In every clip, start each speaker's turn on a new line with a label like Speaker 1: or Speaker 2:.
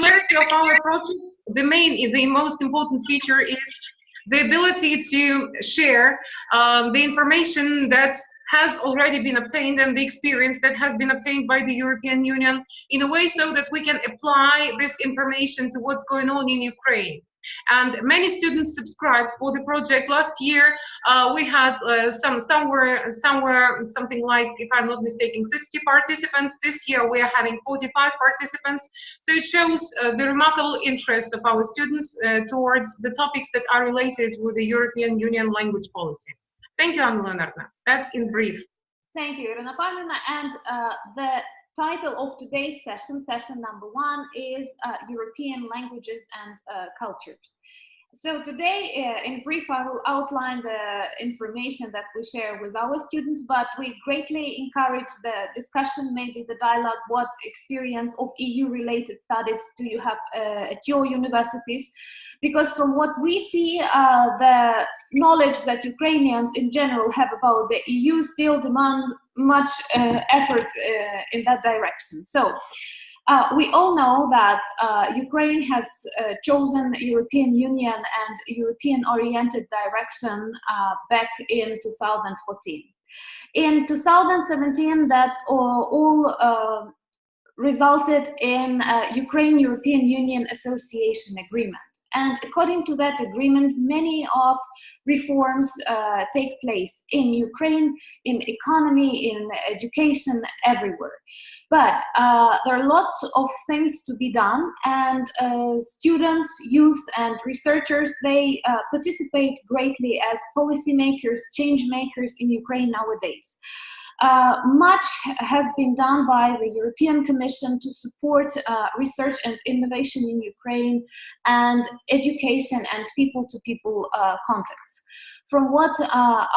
Speaker 1: Clarity of our project, the most important feature is the ability to share the information that has already been obtained and the experience that has been obtained by the European Union in a way so that we can apply this information to what's going on in Ukraine. And many students subscribed for the project. Last year, we had somewhere something like, if I'm not mistaken, 60 participants. This year, we are having 45 participants. So it shows the remarkable interest of our students towards the topics that are related with the European Union language policy. Thank you, Anna Leonardovna. That's in brief.
Speaker 2: Thank you, Irina Pavlina. And the title of today's session, session number 1, is European Languages and Cultures. So today, in brief, I will outline the information that we share with our students, but we greatly encourage the discussion, maybe the dialogue, what experience of EU-related studies do you have at your universities? Because from what we see, the knowledge that Ukrainians in general have about the EU still demand much effort in that direction. So we all know that Ukraine has chosen European Union and European-oriented direction back in 2014. In 2017, that all resulted in Ukraine-European Union Association Agreement. And according to that agreement, many of reforms take place in Ukraine, in economy, in education, everywhere. But there are lots of things to be done, and students, youth, and researchers, they participate greatly as policymakers, change makers in Ukraine nowadays. Much has been done by the European Commission to support research and innovation in Ukraine and education and people-to-people contacts. From what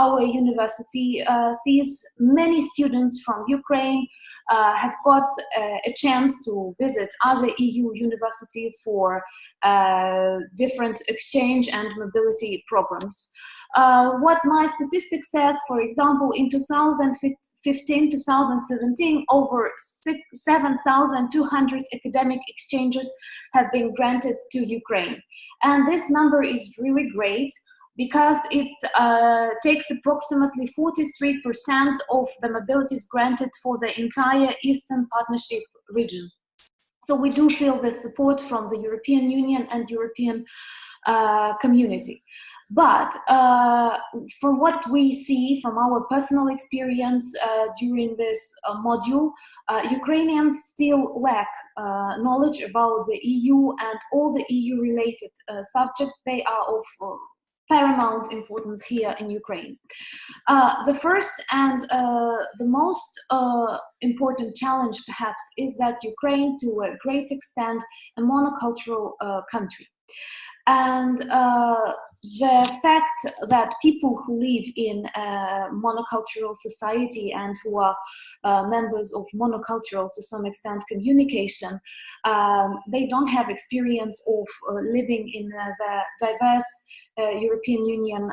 Speaker 2: our university sees, many students from Ukraine have got a chance to visit other EU universities for different exchange and mobility programs. What my statistics says, for example, in 2015-2017, over 7,200 academic exchanges have been granted to Ukraine. And this number is really great because it takes approximately 43% of the mobilities granted for the entire Eastern Partnership region. So we do feel the support from the European Union and European community. But from what we see from our personal experience during this module, Ukrainians still lack knowledge about the EU and all the EU-related subjects. They are of paramount importance here in Ukraine. The first and the most important challenge, perhaps, is that Ukraine, to a great extent, a monocultural country. And the fact that people who live in a monocultural society and who are members of monocultural, to some extent, communication, they don't have experience of living in the diverse European Union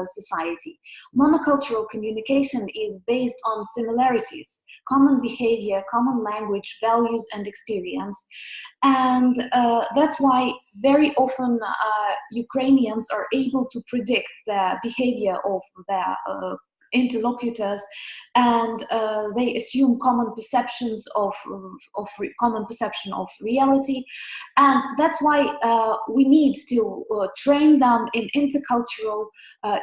Speaker 2: society. Monocultural communication is based on similarities, common behavior, common language, values, and experience. And that's why very often Ukrainians are able to predict the behavior of their interlocutors, and they assume common perceptions of common perception of reality, and that's why we need to train them in intercultural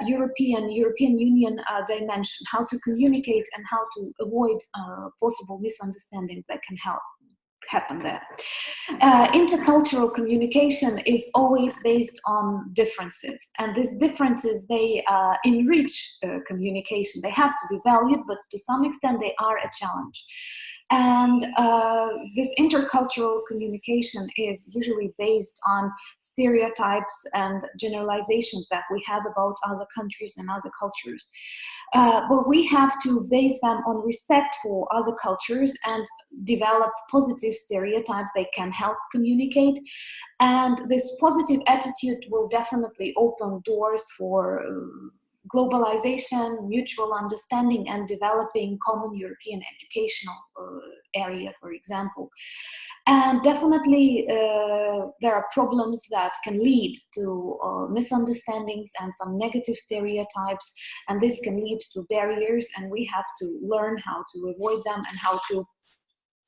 Speaker 2: European Union dimension, how to communicate and how to avoid possible misunderstandings that can happen there. Intercultural communication is always based on differences, and these differences, they enrich communication. They have to be valued, but to some extent they are a challenge. And this intercultural communication is usually based on stereotypes and generalizations that we have about other countries and other cultures. But we have to base them on respect for other cultures and develop positive stereotypes that can help communicate. And this positive attitude will definitely open doors for globalization, mutual understanding, and developing common European educational area, for example. And definitely there are problems that can lead to misunderstandings and some negative stereotypes, and this can lead to barriers, and we have to learn how to avoid them and how to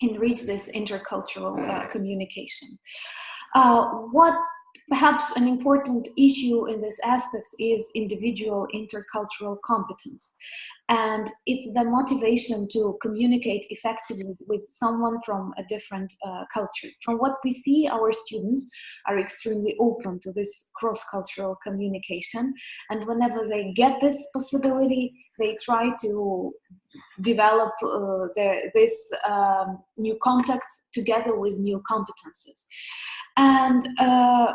Speaker 2: enrich this intercultural communication. What perhaps an important issue in this aspect is individual intercultural competence. And it's the motivation to communicate effectively with someone from a different culture. From what we see, our students are extremely open to this cross-cultural communication. And whenever they get this possibility, they try to develop this new contacts together with new competences. And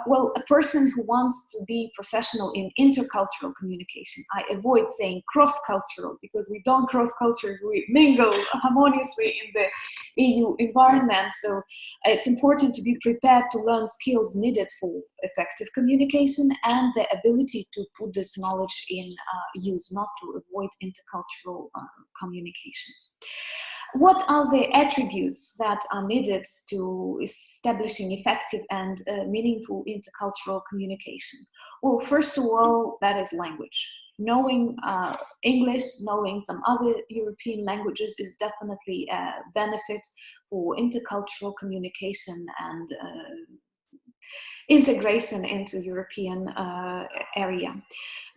Speaker 2: well, a person who wants to be professional in intercultural communication, I avoid saying cross-cultural because we don't cross cultures, we mingle harmoniously in the EU environment. So it's important to be prepared to learn skills needed for effective communication and the ability to put this knowledge in use, not to avoid intercultural communications. What are the attributes that are needed to establishing effective and meaningful intercultural communication? Well, first of all, that is language. Knowing English, knowing some other European languages is definitely a benefit for intercultural communication and integration into European area.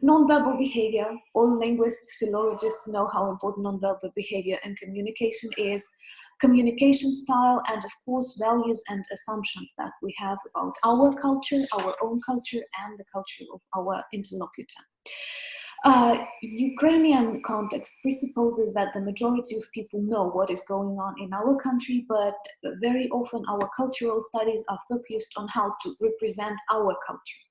Speaker 2: Non-verbal behavior, all linguists, philologists know how important non-verbal behavior in communication is, communication style, and of course values and assumptions that we have about our culture, our own culture, and the culture of our interlocutor. Ukrainian context presupposes that the majority of people know what is going on in our country, but very often our cultural studies are focused on how to represent our culture,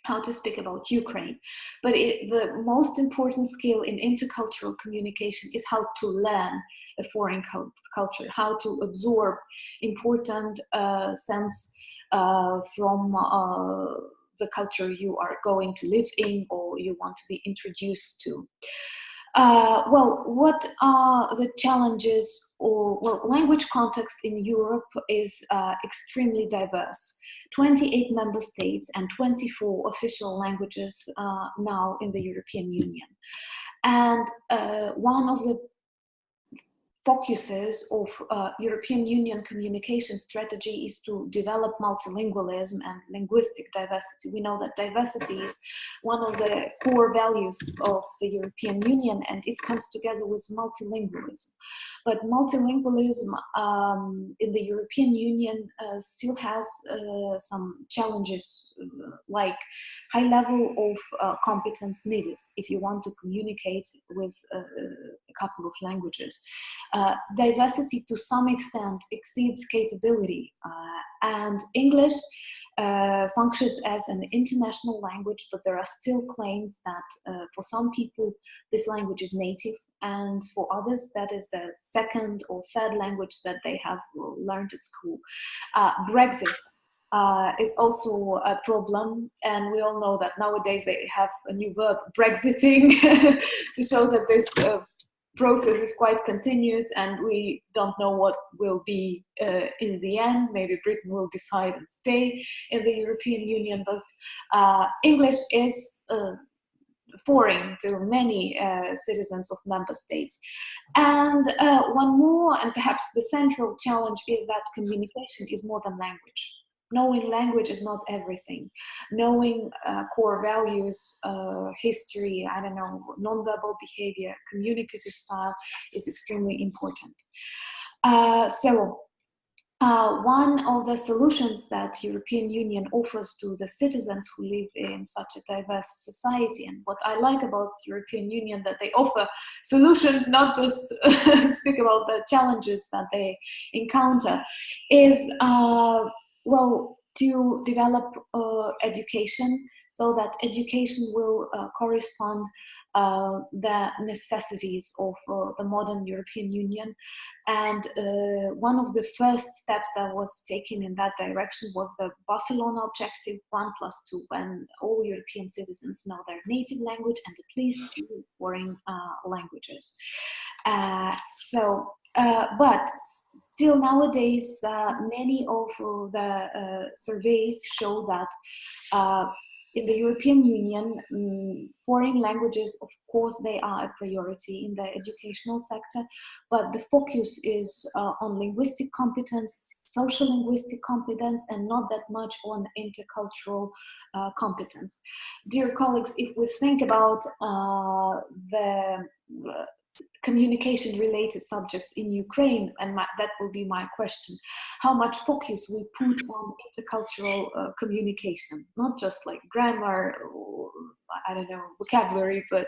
Speaker 2: how to speak about Ukraine. But the most important skill in intercultural communication is how to learn a foreign culture, how to absorb important sense from the culture you are going to live in or you want to be introduced to. Well, what are the challenges? Well, language context in Europe is extremely diverse. 28 member states and 24 official languages now in the European Union. And one of the focuses of European Union communication strategy is to develop multilingualism and linguistic diversity. We know that diversity is one of the core values of the European Union, and it comes together with multilingualism. But multilingualism in the European Union still has some challenges, like high level of competence needed if you want to communicate with a couple of languages. Diversity to some extent exceeds capability, and English functions as an international language, but there are still claims that for some people this language is native, and for others that is the second or third language that they have learned at school. Brexit is also a problem, and we all know that nowadays they have a new verb, Brexiting, to show that this process is quite continuous, and we don't know what will be in the end. Maybe Britain will decide and stay in the European Union, but English is foreign to many citizens of member states. And one more, and perhaps the central challenge, is that communication is more than language. Knowing language is not everything. Knowing core values, history, I don't know, nonverbal behavior, communicative style is extremely important. One of the solutions that European Union offers to the citizens who live in such a diverse society, and what I like about European Union, that they offer solutions, not just speak about the challenges that they encounter, is well, to develop education, so that education will correspond the necessities of the modern European Union. And one of the first steps that was taken in that direction was the Barcelona Objective 1+2, when all European citizens know their native language and at least 2 foreign languages. But Still nowadays, many of the surveys show that in the European Union, foreign languages, of course, they are a priority in the educational sector, but the focus is on linguistic competence, social linguistic competence, and not that much on intercultural competence. Dear colleagues, if we think about the communication related subjects in Ukraine, and that will be my question, how much focus we put on intercultural communication, not just like grammar or, I don't know, vocabulary, but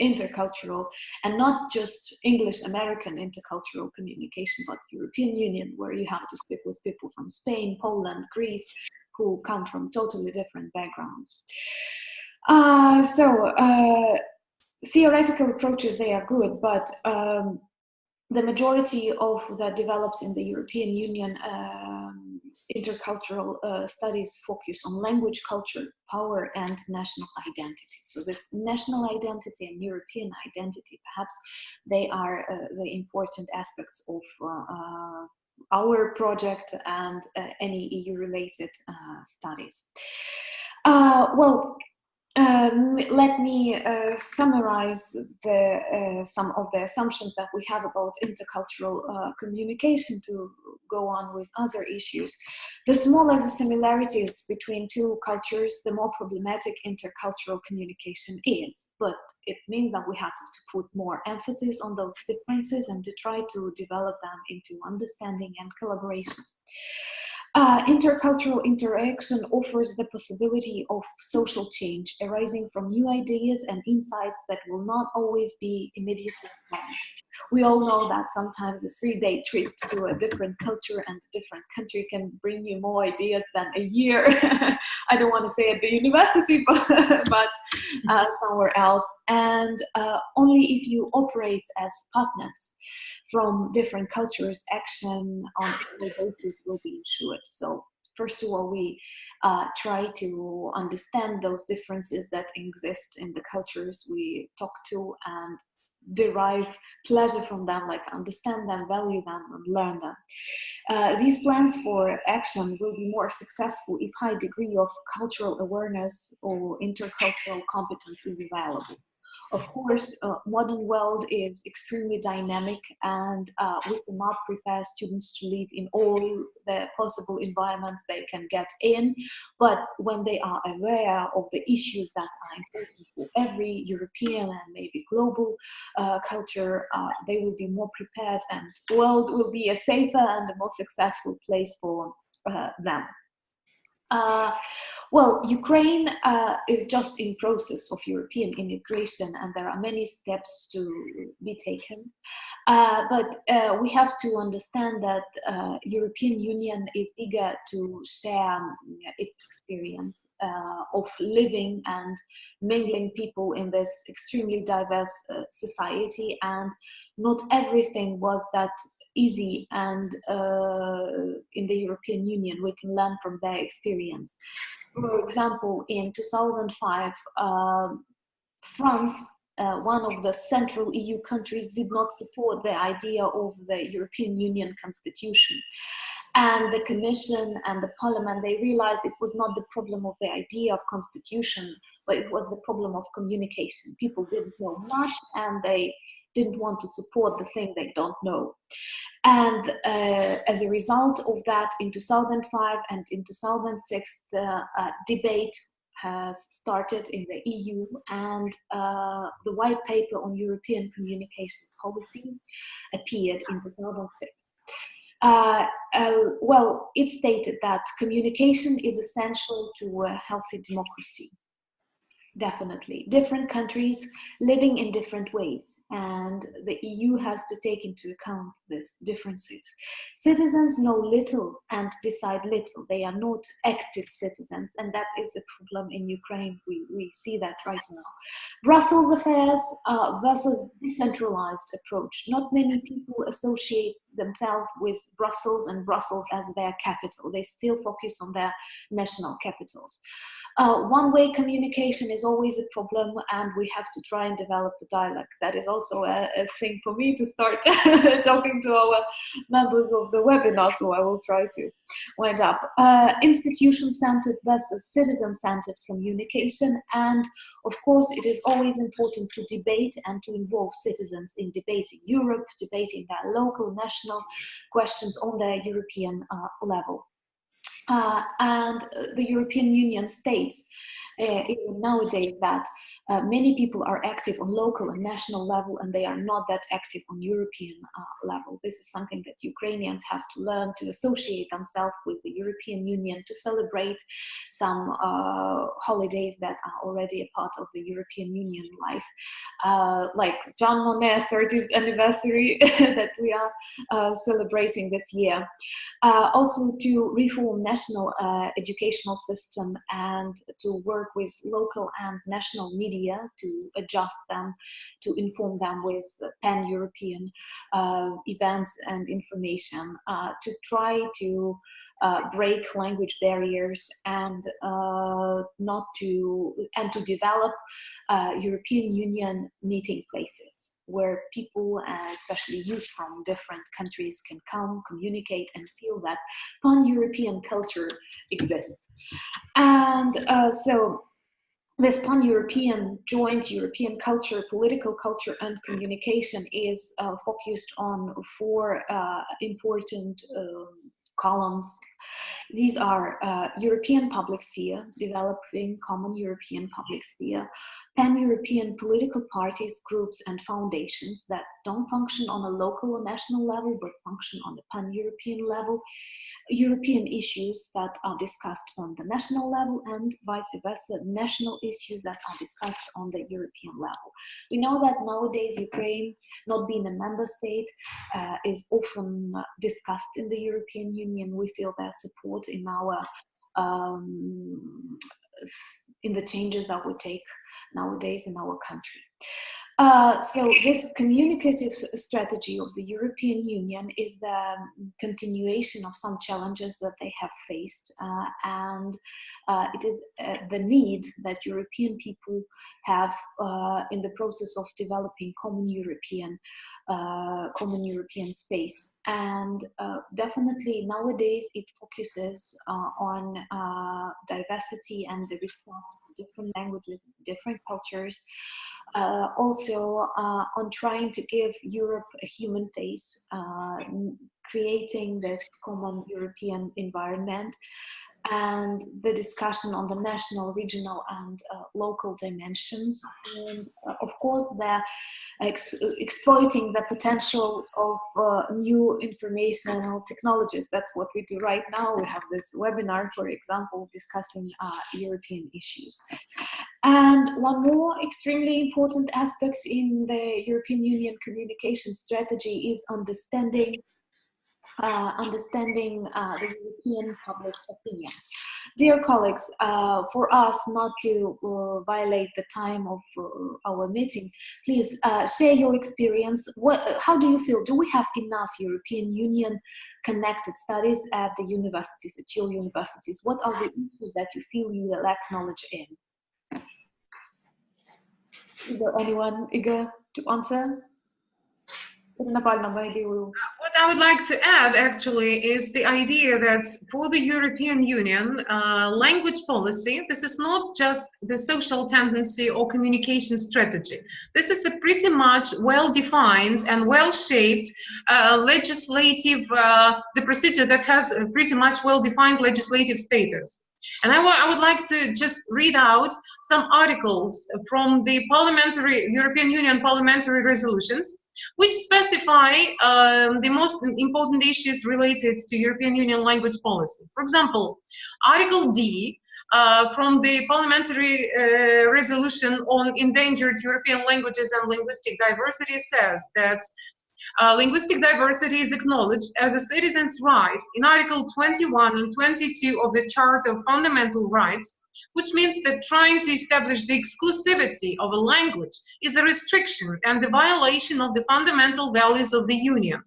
Speaker 2: intercultural, and not just English American intercultural communication, but European Union, where you have to speak with people from Spain, Poland, Greece, who come from totally different backgrounds. Theoretical approaches, they are good, but the majority of the developed in the European Union intercultural studies focus on language, culture, power, and national identity. So this national identity and European identity, perhaps they are the important aspects of our project and any EU-related studies. Let me summarize some of the assumptions that we have about intercultural communication to go on with other issues. The smaller the similarities between two cultures, the more problematic intercultural communication is. But it means that we have to put more emphasis on those differences and to try to develop them into understanding and collaboration. Intercultural interaction offers the possibility of social change arising from new ideas and insights that will not always be immediately apparent. We all know that sometimes a 3-day trip to a different culture and a different country can bring you more ideas than a year. I don't want to say at the university, but somewhere else. And only if you operate as partners from different cultures, action on a basis will be ensured. So first of all, we try to understand those differences that exist in the cultures we talk to and derive pleasure from them, like understand them, value them, and learn them. These plans for action will be more successful if high degree of cultural awareness or intercultural competence is available. Of course, modern world is extremely dynamic, and we cannot prepare students to live in all the possible environments they can get in. But when they are aware of the issues that are important for every European and maybe global culture, they will be more prepared, and the world will be a safer and a more successful place for them. Well, Ukraine is just in process of European integration, and there are many steps to be taken. But we have to understand that European Union is eager to share its experience of living and mingling people in this extremely diverse society, and not everything was that easy, and in the European Union we can learn from their experience. For example, in 2005, France, one of the central EU countries, did not support the idea of the European Union constitution. And the Commission and the Parliament, they realized it was not the problem of the idea of constitution, but it was the problem of communication. People didn't know much, and they didn't want to support the thing they don't know. And as a result of that, in 2005 and in 2006, the debate has started in the EU, and the white paper on European communication policy appeared in 2006. Well, it stated that communication is essential to a healthy democracy. Definitely. Different countries living in different ways, and the EU has to take into account these differences. Citizens know little and decide little. They are not active citizens, and that is a problem in Ukraine. We see that right now. Brussels affairs versus decentralized approach. Not many people associate themselves with Brussels and Brussels as their capital. They still focus on their national capitals. One-way communication is always a problem, and we have to try and develop a dialect. That is also a thing for me to start talking to our members of the webinar, so I will try to wind up. Institution-centered versus citizen-centered communication, and of course it is always important to debate and to involve citizens in debating Europe, debating their local, national questions on their European level. And the European Union states nowadays that many people are active on local and national level, and they are not that active on European level. This is something that Ukrainians have to learn to associate themselves with the European Union, to celebrate some holidays that are already a part of the European Union life, like Jean Monnet's 30th anniversary that we are celebrating this year. Also to reform national educational system and to work with local and national media to adjust them, to inform them with pan-European events and information, to try to break language barriers and to develop European Union meeting places where people, especially youth from different countries, can come, communicate, and feel that pan-European culture exists. And so this pan-European, joint European culture, political culture, and communication is focused on 4 important columns. These are European public sphere, developing common European public sphere, pan-European political parties, groups, and foundations that don't function on a local or national level, but function on the pan-European level, European issues that are discussed on the national level, and vice versa, national issues that are discussed on the European level. We know that nowadays Ukraine, not being a member state, is often discussed in the European Union. We feel their support in our in the changes that we take nowadays in our country. So this communicative strategy of the European Union is the continuation of some challenges that they have faced, and it is the need that European people have in the process of developing common European space. And definitely nowadays it focuses on diversity and the respect to different languages, different cultures. Also on trying to give Europe a human face, creating this common European environment, and the discussion on the national, regional, and local dimensions, and of course the exploiting the potential of new informational technologies. That's what we do right now. We have this webinar, for example, discussing European issues. And one more extremely important aspect in the European Union communication strategy is understanding the European public opinion. Dear colleagues, for us not to violate the time of our meeting, please share your experience. How do you feel? Do we have enough European Union connected studies at the universities, at your universities? What are the issues that you feel you lack knowledge in? Is there anyone eager to answer?
Speaker 1: What I would like to add actually is the idea that for the European Union, language policy, this is not just the social tendency or communication strategy. This is a pretty much well-defined and well-shaped legislative, the procedure that has a pretty much well-defined legislative status. And I would like to just read out some articles from the European Union parliamentary resolutions, which specify the most important issues related to European Union language policy. For example, Article D from the parliamentary resolution on endangered European languages and linguistic diversity says that linguistic diversity is acknowledged as a citizen's right in Article 21 and 22 of the Charter of Fundamental Rights, which means that trying to establish the exclusivity of a language is a restriction and the violation of the fundamental values of the Union.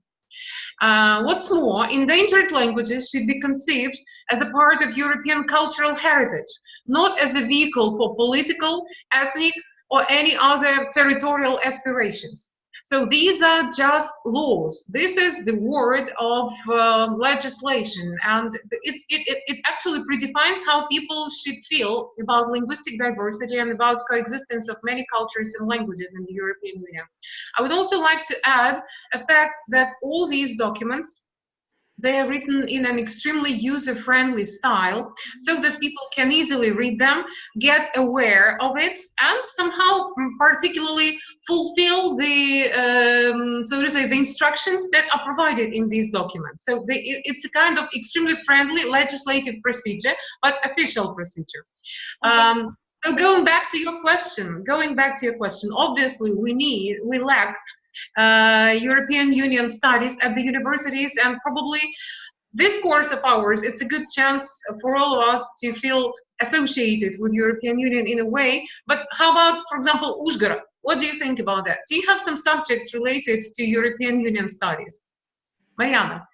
Speaker 1: What's more, endangered languages should be conceived as a part of European cultural heritage, not as a vehicle for political, ethnic, or any other territorial aspirations. So these are just laws. This is the word of legislation, and it actually predefines how people should feel about linguistic diversity and about coexistence of many cultures and languages in the European Union. I would also like to add a fact that all these documents, they are written in an extremely user-friendly style so that people can easily read them, get aware of it, and somehow particularly fulfill the, so to say, the instructions that are provided in these documents. So it's a kind of extremely friendly legislative procedure, but official procedure. So going back to your question, obviously we lack European Union studies at the universities, and probably this course of ours, it's a good chance for all of us to feel associated with European Union in a way. But how about, for example, Uzhgorod? What do you think about that? Do you have some subjects related to European Union studies? Mariana.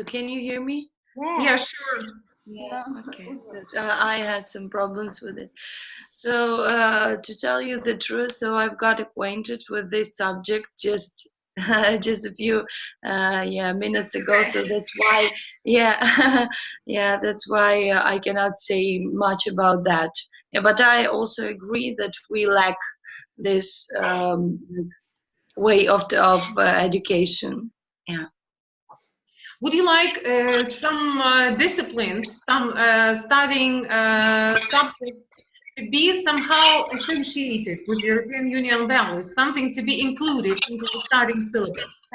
Speaker 3: Can you hear me?
Speaker 1: Yeah, sure.
Speaker 3: Yeah, okay, because I had some problems with it. So to tell you the truth, so I've got acquainted with this subject just just a few minutes ago. So that's why, yeah, that's why I cannot say much about that. Yeah, but I also agree that we lack this way of education. Yeah.
Speaker 1: Would you like some disciplines, some studying subjects to be somehow associated with European Union values, something to be included into the studying syllabus?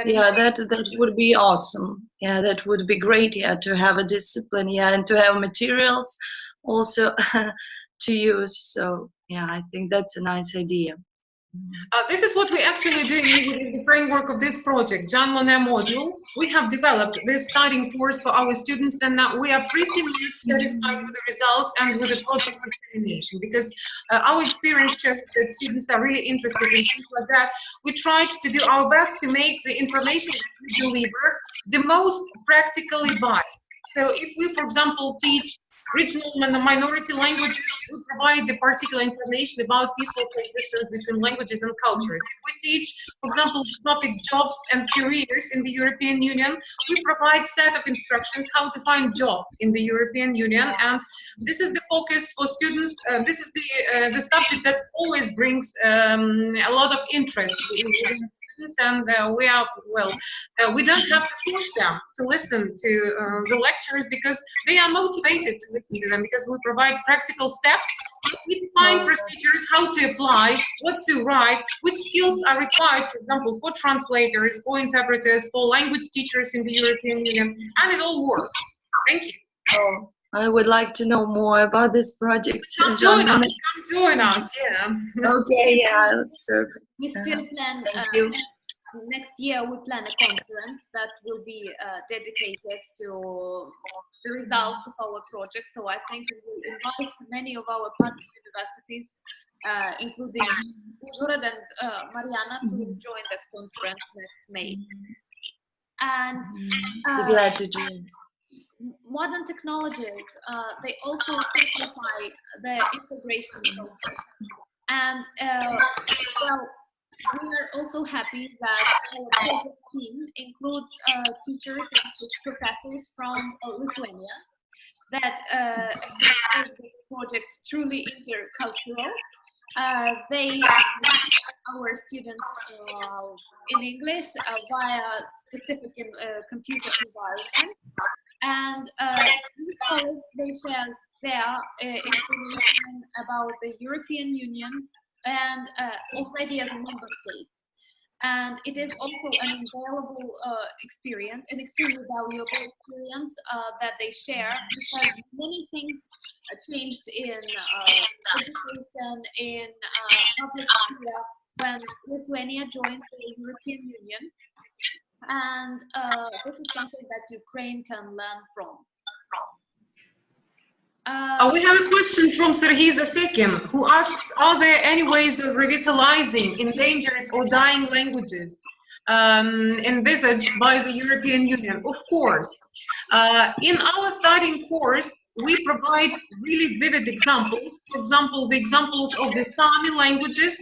Speaker 3: Yeah, that would be awesome. Yeah, that would be great. Yeah, to have a discipline. Yeah, and to have materials also to use. So yeah, I think that's a nice idea.
Speaker 1: This is what we actually do in the framework of this project, Jean Monnet module. We have developed this studying course for our students, and we are pretty much satisfied with the results and with the project examination, because our experience shows that students are really interested in things like that. We tried to do our best to make the information that we deliver the most practically biased. So if we, for example, teach regional and minority languages, we provide the particular information about peaceful coexistence between languages and cultures. If we teach, for example, the topic jobs and careers in the European Union, we provide set of instructions how to find jobs in the European Union, and this is the focus for students. This is the subject that always brings a lot of interest within students, and we don't have to push them to listen to the lectures, because they are motivated to listen to them, because we provide practical steps. We define procedures, how to apply, what to write, which skills are required, for example, for translators, for interpreters, for language teachers in the European Union, and it all works. Thank you.
Speaker 3: Oh, I would like to know more about this project.
Speaker 1: Come join us, yeah.
Speaker 3: Okay, yeah, that's perfect.
Speaker 2: We still plan, next year we plan a conference that will be dedicated to the results of our project. So I think we will invite many of our partner universities, including Uzhgorod and Mariana, to join this conference next May. And
Speaker 3: glad to join.
Speaker 2: Modern technologies, they also simplify the integration process. And well, we are also happy that our project team includes teachers and professors from Lithuania, that make this project truly intercultural. They our students in English via specific computer environment, and these colleagues, they share their information about the European Union and already as a member state. And it is also an invaluable experience, an extremely valuable experience that they share, because many things changed in education, in public sphere when Lithuania joined the European Union. And this is something that Ukraine can learn from.
Speaker 1: We have a question from Serhiy Zasekin, who asks, are there any ways of revitalizing endangered or dying languages envisaged by the European Union? Of course. In our studying course, we provide really vivid examples. For example, the examples of the Sami languages.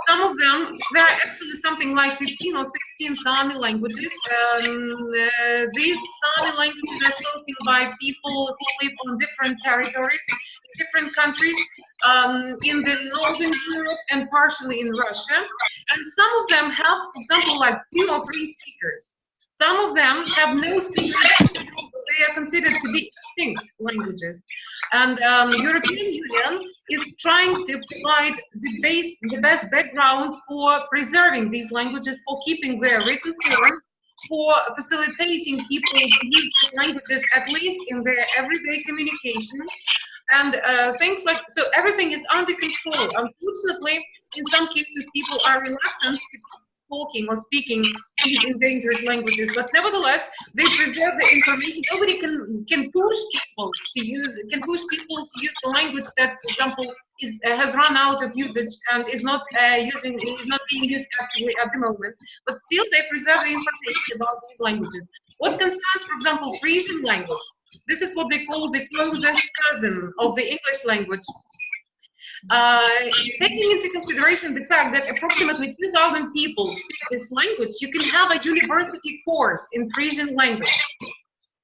Speaker 1: Some of them, there are actually something like 15 or 16 Sami languages. These Sami languages are spoken by people who live on different territories, in different countries, in the Northern Europe and partially in Russia. And some of them have, for example, like 2 or 3 speakers. Some of them have no speakers. They are considered to be extinct languages. And European Union is trying to provide the best background for preserving these languages, for keeping their written form, for facilitating people to use these languages at least in their everyday communication. And things like, so everything is under control. Unfortunately, in some cases, people are reluctant to talking or speaking these endangered languages, but nevertheless they preserve the information. Nobody can push people to use the language that, for example, has run out of usage and is not being used actively at the moment. But still, they preserve the information about these languages. What concerns, for example, Frisian language? This is what they call the closest cousin of the English language. Taking into consideration the fact that approximately 2,000 people speak this language, you can have a university course in Frisian language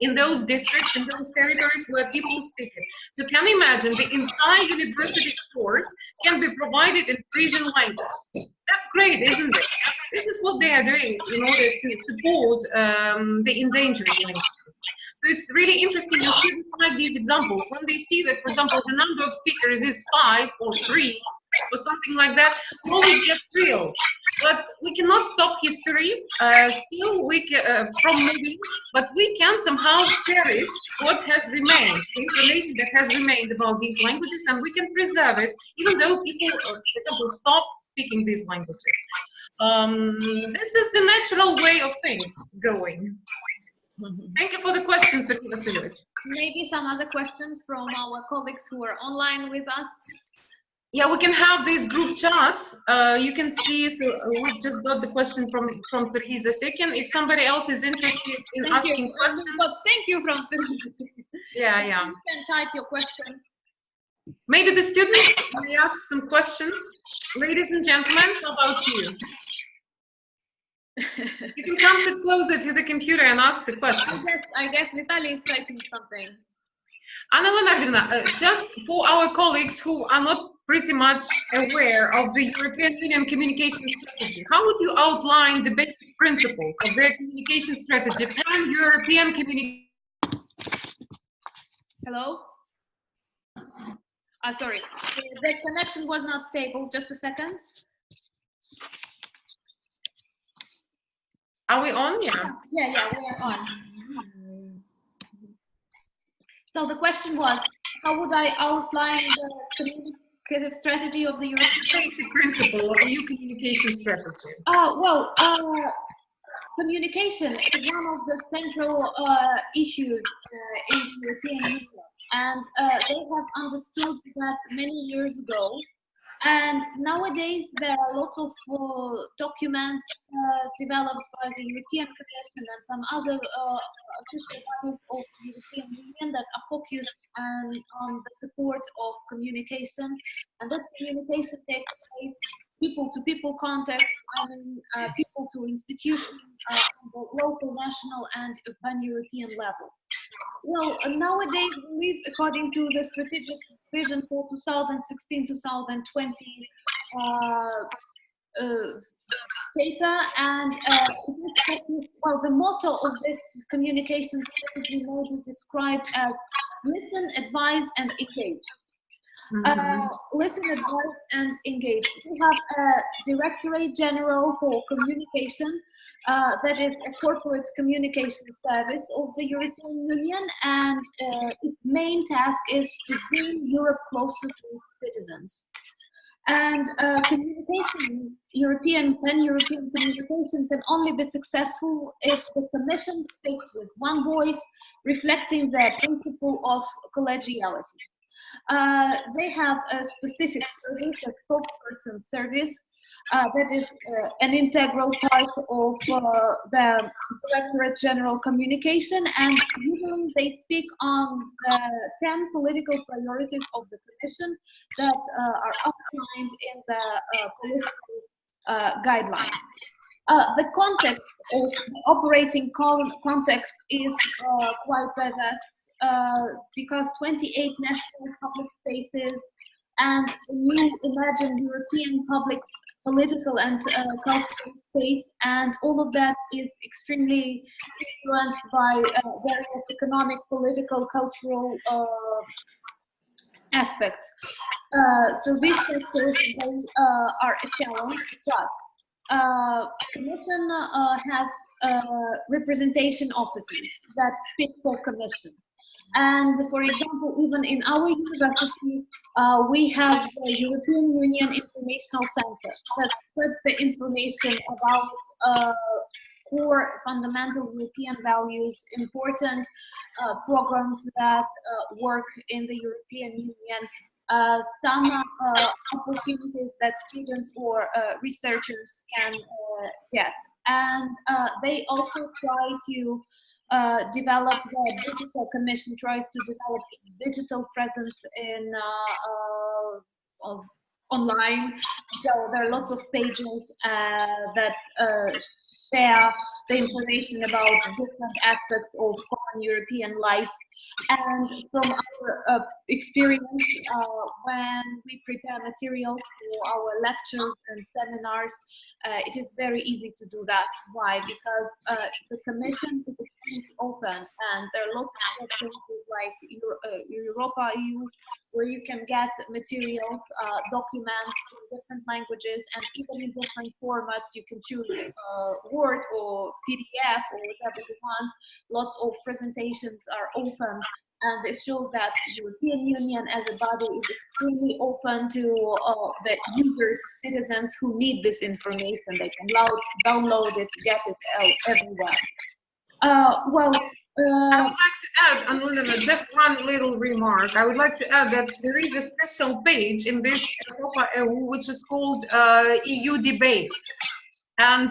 Speaker 1: in those districts, in those territories where people speak it. So can you imagine the entire university course can be provided in Frisian language? That's great, isn't it? This is what they are doing in order to support the endangered language. So it's really interesting. You'll see like these examples. When they see that, for example, the number of speakers is 5 or 3 or something like that, always get thrilled. But we cannot stop history still from moving, but we can somehow cherish what has remained, the information that has remained about these languages, and we can preserve it, even though people, for example, stop speaking these languages. This is the natural way of things going. Thank you for the question, Serhiy Vasilevich.
Speaker 2: Maybe some other questions from our colleagues who are online with us.
Speaker 1: Yeah, we can have this group chat. You can see, we just got the question from Serhiy Zasekin. If somebody else is interested in asking questions.
Speaker 2: Thank you from Serhiy.
Speaker 1: Yeah.
Speaker 2: You can type your question.
Speaker 1: Maybe the students may ask some questions. Ladies and gentlemen, how about you? You can come sit closer to the computer and ask the question.
Speaker 2: I guess Vitaly is typing something.
Speaker 1: Anna Leonardovna, just for our colleagues who are not pretty much aware of the European Union communication strategy, how would you outline the basic principles of their communication strategy, pan-European communication?
Speaker 2: Hello? Sorry, the connection was not stable. Just a second.
Speaker 1: Are we on? Yeah,
Speaker 2: we are on. So the question was, how would I outline the communicative strategy of the European
Speaker 1: basic principle of the EU communication strategy?
Speaker 2: Communication is one of the central issues in the European Union, and they have understood that many years ago. And nowadays, there are lots of documents developed by the European Commission and some other official bodies of the European Union that are focused on the support of communication. And this communication takes place people-to-people contact, people to institutions on the local, national, and pan-European level. Well, nowadays we live according to the strategic vision for 2016-2020 paper, and the motto of this communication strategy may be described as listen, advise, and engage. Listen, advise, and engage. We have a Directorate General for Communication, that is a corporate communication service of the European Union, and its main task is to bring Europe closer to its citizens. And communication, pan-European communication can only be successful if the Commission speaks with one voice, reflecting the principle of collegiality. They have a specific service, a spokesperson service, that is an integral part of the Directorate General Communication, and usually they speak on the 10 political priorities of the Commission that are outlined in the political guidelines. The context of the operating context is quite diverse because 28 national public spaces and a new imagined European public political and cultural space, and all of that is extremely influenced by various economic, political, cultural aspects. So these factors are a challenge, but Commission has representation offices that speak for Commission. And for example, even in our university, we have the European Union Informational Center that spreads the information about core fundamental European values, important programs that work in the European Union, some opportunities that students or researchers can get. And they also try to develop the digital commission, tries to develop its digital presence in online. So there are lots of pages that share the information about different aspects of common European life. And from our experience, when we prepare materials for our lectures and seminars, it is very easy to do that. Why? Because the Commission is extremely open, and there are lots of opportunities like Europa EU, where you can get materials, documents in different languages, and even in different formats. You can choose Word or PDF or whatever you want. Lots of presentations are open, and this shows that the European Union as a body is extremely open to the users, citizens who need this information. They can download it, get it everywhere.
Speaker 1: I would like to add, Anulina, just one little remark. I would like to add that there is a special page in this Europa EU, which is called EU Debate. And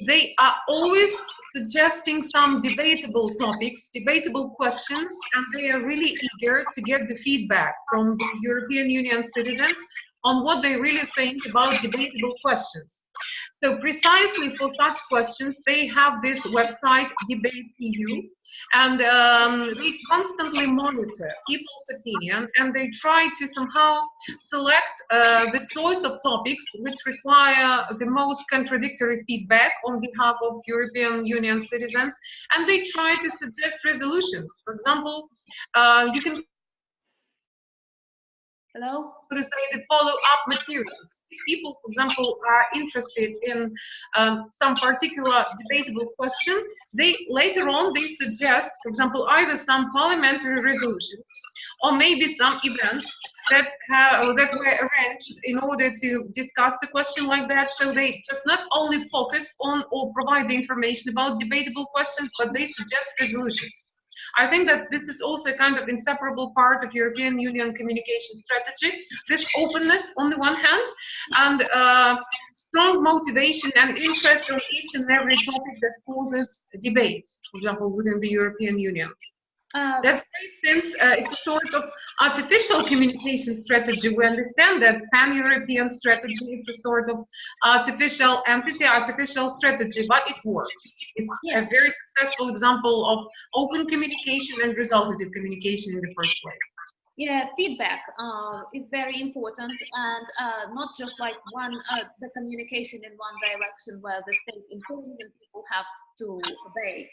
Speaker 1: they are always suggesting some debatable topics, debatable questions, and they are really eager to get the feedback from the European Union citizens on what they really think about debatable questions. So precisely for such questions, they have this website, Debate EU, and they constantly monitor people's opinion, and they try to somehow select the choice of topics which require the most contradictory feedback on behalf of European Union citizens, and they try to suggest resolutions. For example, you can to say the follow-up materials. If people, for example, are interested in some particular debatable question, they later on they suggest, for example, either some parliamentary resolutions or maybe some events that were arranged in order to discuss the question like that. So they just not only focus on or provide the information about debatable questions, but they suggest resolutions. I think that this is also a kind of inseparable part of European Union communication strategy, this openness on the one hand, and strong motivation and interest on each and every topic that causes debates, for example, within the European Union. That's great, since it's a sort of artificial communication strategy. We understand that pan-European strategy is a sort of artificial entity, artificial strategy, but it works. It's a very successful example of open communication and resultative communication in the first place.
Speaker 2: Yeah, feedback is very important, and not just like the communication in one direction where the state improves and people have to obey.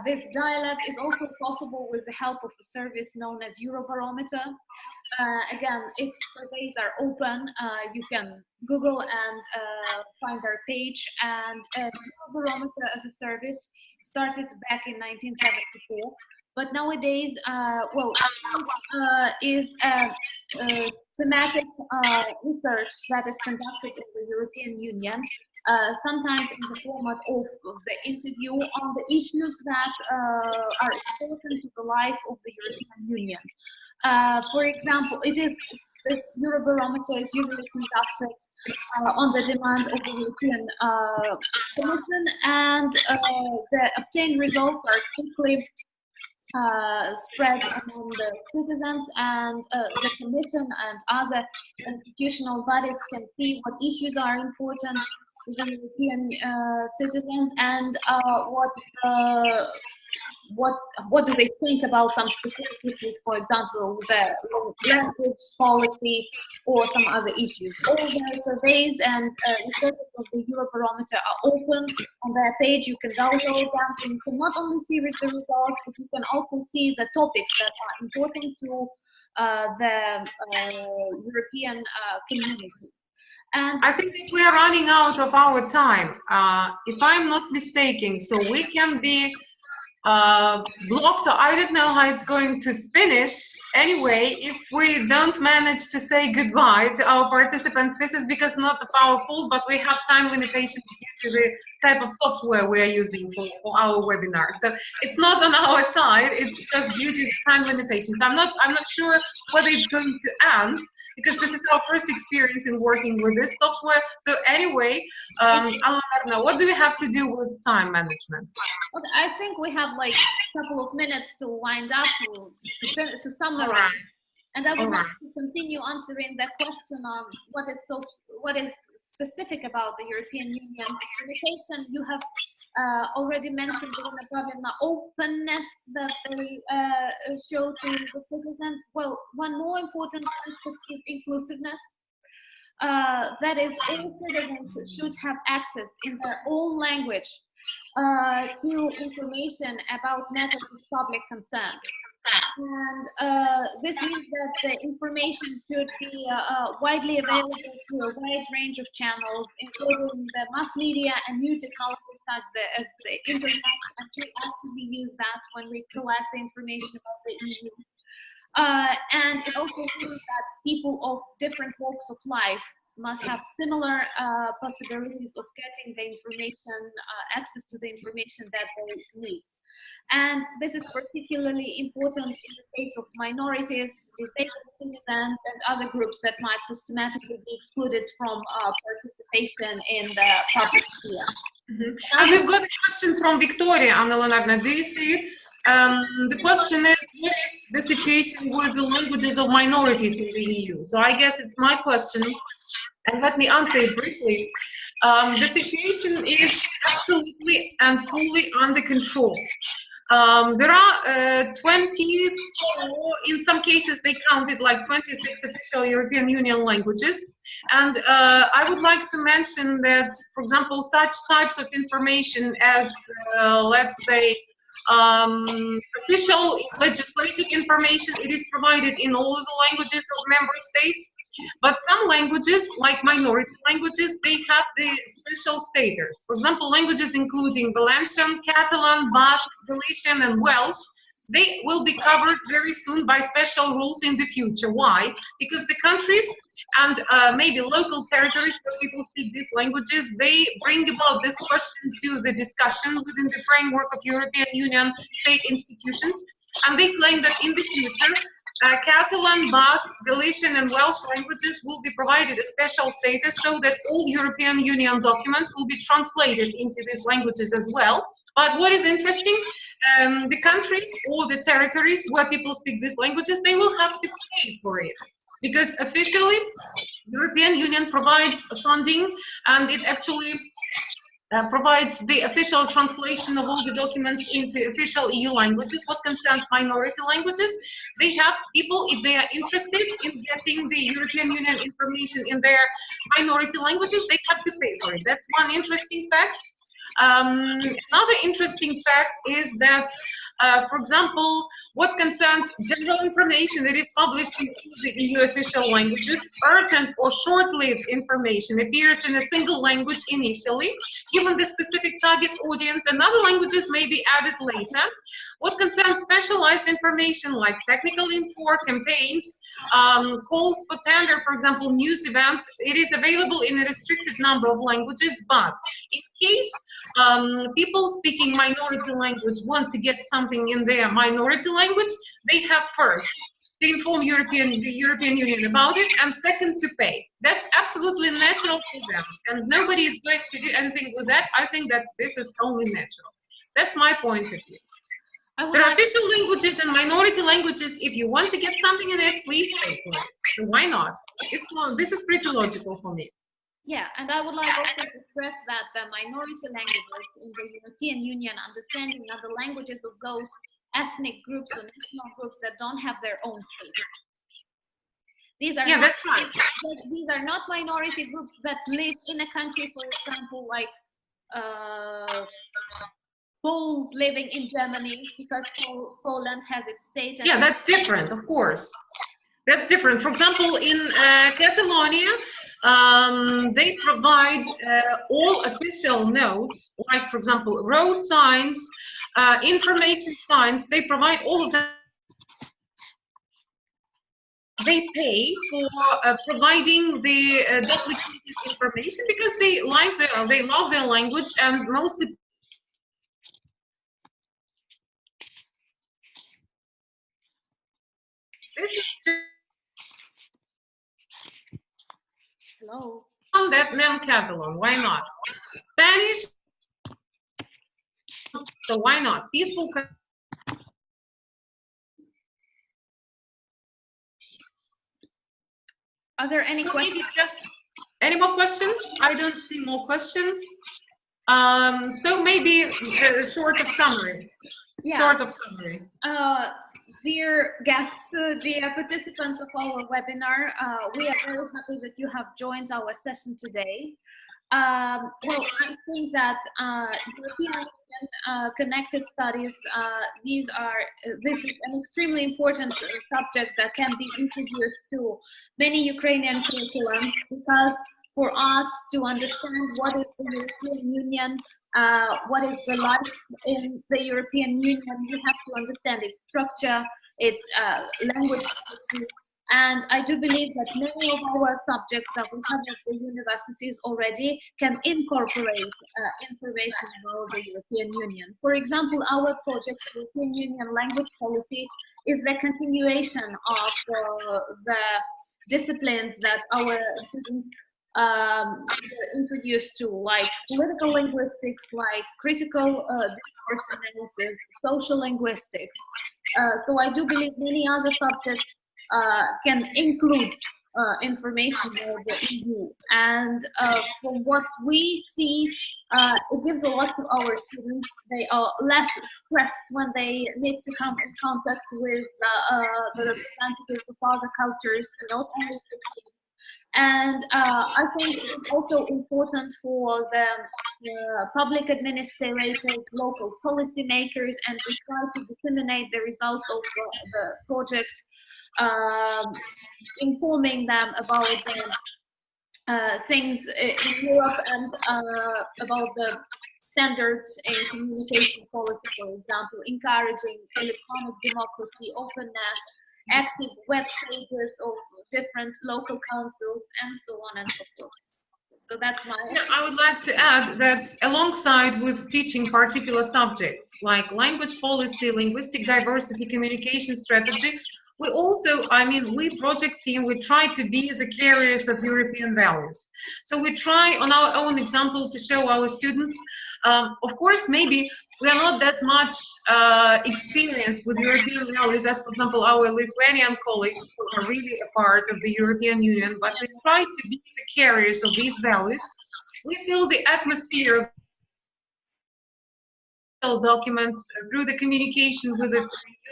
Speaker 2: This dialogue is also possible with the help of a service known as Eurobarometer. Again, its surveys are open. You can Google and find their page. And Eurobarometer as a service started back in 1974. But nowadays, is thematic research that is conducted in the European Union, sometimes in the format of the interview on the issues that are important to the life of the European Union. For example, this Eurobarometer is usually conducted on the demand of the European Commission, and the obtained results are quickly spread among the citizens, and the Commission and other institutional bodies can see what issues are important to the European citizens, and what do they think about some specific issues, for example, the language policy or some other issues. All the surveys and researches of the Eurobarometer are open on their page. You can download them, and you can not only see the results, but you can also see the topics that are important to the European community. And
Speaker 1: I think that we are running out of our time, if I'm not mistaken, so we can be blocked, or I don't know how it's going to finish anyway if we don't manage to say goodbye to our participants. This is because not of our fault, but we have time limitations due to the type of software we are using for our webinar. So it's not on our side, it's just due to time limitations. I'm not sure whether it's going to end, because this is our first experience in working with this software. So anyway, Alanna, what do we have to do with time management?
Speaker 2: Okay, I think we have like a couple of minutes to wind up, to summarize.
Speaker 1: All right.
Speaker 2: And I would like to continue answering that question on what is specific about the European Union communication. You have already mentioned the openness that they show to the citizens. Well, one more important aspect is inclusiveness. That is, all citizens should have access in their own language to information about matters of public concern. And this means that the information should be widely available through a wide range of channels, including the mass media and new technologies such as the internet, and we actively use that when we collect the information about the EU. And it also means that people of different walks of life must have similar possibilities of getting the information, access to the information that they need. And this is particularly important in the case of minorities, disabled citizens, and other groups that might systematically be excluded from participation in the public sphere.
Speaker 1: Mm-hmm. And we've got a question from Victoria, Anna Leonardovna. Do you see it? The question is, what is the situation with the languages of minorities in the EU? So I guess it's my question, and let me answer it briefly. The situation is absolutely and fully under control. There are 24, in some cases they counted like 26 official European Union languages. And I would like to mention that, for example, such types of information as, let's say, official legislative information, it is provided in all the languages of member states. But some languages, like minority languages, they have the special status. For example, languages including Valencian, Catalan, Basque, Galician, and Welsh, they will be covered very soon by special rules in the future. Why? Because the countries and maybe local territories where people speak these languages, they bring about this question to the discussion within the framework of European Union state institutions, and they claim that in the future, Catalan, Basque, Galician, and Welsh languages will be provided a special status so that all European Union documents will be translated into these languages as well. But what is interesting, the countries or the territories where people speak these languages, they will have to pay for it. Because officially, European Union provides funding, and it actually provides the official translation of all the documents into official EU languages. What concerns minority languages, they have people, if they are interested in getting the European Union information in their minority languages, they have to pay for it. That's one interesting fact. Another interesting fact is that, for example, what concerns general information that is published in the EU official languages, urgent or short-lived information appears in a single language initially, given the specific target audience, and other languages may be added later. What concerns specialized information like technical info, campaigns, calls for tender, for example, news events, it is available in a restricted number of languages, but in case people speaking minority language want to get something in their minority language, they have first to inform the European Union about it, and second, to pay. That's absolutely natural for them, and nobody is going to do anything with that. I think that this is only natural. That's my point of view. There are official languages and minority languages. If you want to get something in it, please pay for it. So why not? This is pretty logical for me.
Speaker 2: Yeah, and I would like also to stress that the minority languages in the European Union, understanding of the languages of those ethnic groups or national groups that don't have their own state. These are
Speaker 1: that's right.
Speaker 2: These are not minority groups that live in a country, for example, like Poles living in Germany because Poland has its state.
Speaker 1: Yeah, that's different, of course. That's different. For example, in Catalonia, they provide all official notes, like, for example, road signs, information signs. They provide all of them. They pay for providing the duplicated information because they love their language, and mostly. This is just
Speaker 2: Hello.
Speaker 1: that name Catalan. Why not? Spanish. So why not? Peaceful.
Speaker 2: Are there any questions?
Speaker 1: Any more questions? I don't see more questions. So maybe a sort of summary.
Speaker 2: Yeah.
Speaker 1: Sort of summary.
Speaker 2: Dear guests, dear participants of our webinar, we are very happy that you have joined our session today. Well, I think that European connected studies, this is an extremely important subject that can be introduced to many Ukrainian curriculums, because for us to understand what is the European Union, what is the life in the European Union, we have to understand its structure, its language. And I do believe that many of our subjects that we have at the universities already can incorporate information about the European Union. For example, our project, European Union Language Policy, is the continuation of the disciplines that our students were introduced to, like political linguistics, like critical discourse analysis, social linguistics. So I do believe many other subjects can include information about the EU. And from what we see, it gives a lot to our students. They are less stressed when they need to come in contact with the representatives of other cultures, and not only European. And I think it's also important for the public administrators, local policymakers, and we try to disseminate the results of the project, informing them about the things in Europe and about the standards in communication policy, for example, encouraging electronic democracy, openness, active web pages of different local councils, and so on and so forth. So that's my...
Speaker 1: Yeah, I would like to add that alongside with teaching particular subjects like language policy, linguistic diversity, communication strategy, we also, we project team, we try to be the carriers of European values. So we try on our own example to show our students, of course, maybe we are not that much experienced with European values as, for example, our Lithuanian colleagues who are really a part of the European Union, but we try to be the carriers of these values. We feel the atmosphere of documents through the communication with the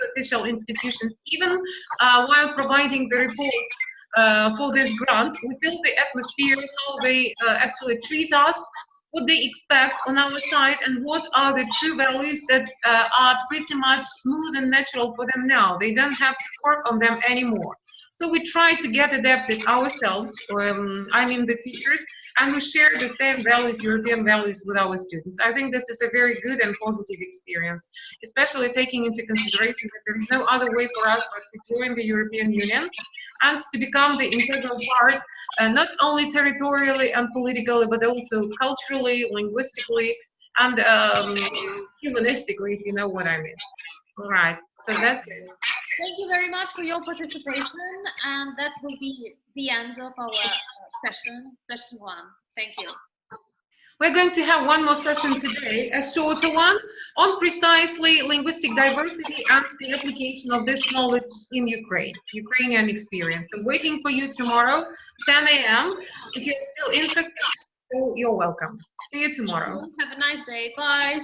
Speaker 1: official institutions, even while providing the reports for this grant, we feel the atmosphere, how they actually treat us, what they expect on our side, and what are the true values that are pretty much smooth and natural for them now. They don't have to work on them anymore. So we try to get adapted ourselves, the teachers, and we share the same values, European values, with our students. I think this is a very good and positive experience, especially taking into consideration that there is no other way for us but to join the European Union and to become the integral part, not only territorially and politically, but also culturally, linguistically, and humanistically, if you know what I mean. All right, so that's it.
Speaker 4: Thank you very much for your participation, and that will be the end of our session 1. Thank you.
Speaker 1: We're going to have one more session today, a shorter one, on precisely linguistic diversity and the application of this knowledge in Ukrainian experience. I'm waiting for you tomorrow, 10 a.m. If you're still interested, you're welcome. See you tomorrow.
Speaker 4: Have a nice day. Bye.